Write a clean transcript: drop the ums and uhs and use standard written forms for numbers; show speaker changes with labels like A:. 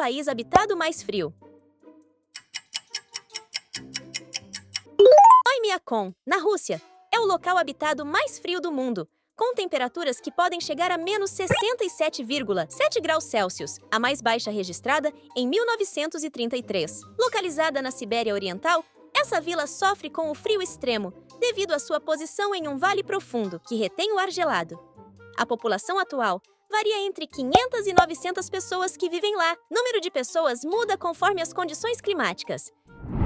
A: país habitado mais frio? Oymyakon, na Rússia, é o local habitado mais frio do mundo, com temperaturas que podem chegar a menos 67,7 graus Celsius, a mais baixa registrada em 1933. Localizada na Sibéria Oriental, essa vila sofre com o frio extremo, devido à sua posição em um vale profundo que retém o ar gelado. A população atual varia entre 500 e 900 pessoas que vivem lá. O número de pessoas muda conforme as condições climáticas.